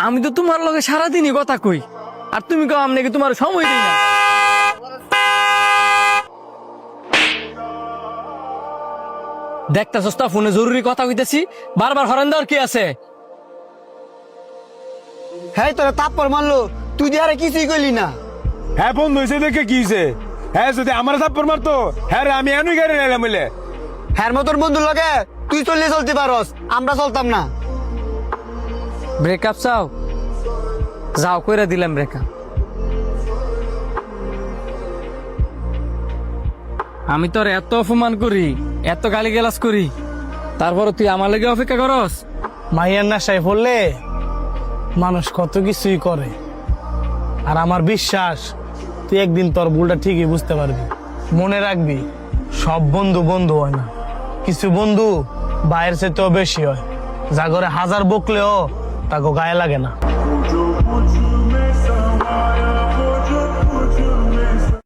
আমি তো তোমার লগে সারাদিনই কথা কই, আর তুমি কও আমি নাকি তোমার সময় দিই না। দেখতেছস তা ফোনে জরুরি কথা কইতেছি, বারবার হরেন দেওয়ার কি আছে? হ্যাঁ তোরা তাপ্পর মারলো, তুই দিয়ে আরে কিছুই করলি না। হ্যাঁ বন্ধু হয়েছে দেখে কি হয়েছে? হ্যাঁ যদি আমার থাপ্পড় মারতো, হ্যাঁ রে আমি এনুই গাড়ি নিলাম বলে। হ্যাঁ মতন বন্ধুর লগে তুই চললে চলতে পারস, আমরা চলতাম না। ব্রেকআপ চাও? যাও, কইরা দিলাম ব্রেকআপ। আমি তোর এত অপমান করি, এত গালিগালাজ করি, তারপর তুই আমার লাগে অপেক্ষা করস? মাইয়ার নেশায় পড়লে মানুষ কত কিছুই করে, আর আমার বিশ্বাস তুই একদিন তোর ভুলটা ঠিকই বুঝতে পারবি। মনে রাখবি, সব বন্ধু বন্ধু হয় না, কিছু বন্ধু বাইরের চেয়েও বেশি হয়, যা করে হাজার বকলেও তাকে গায়ে লাগে না।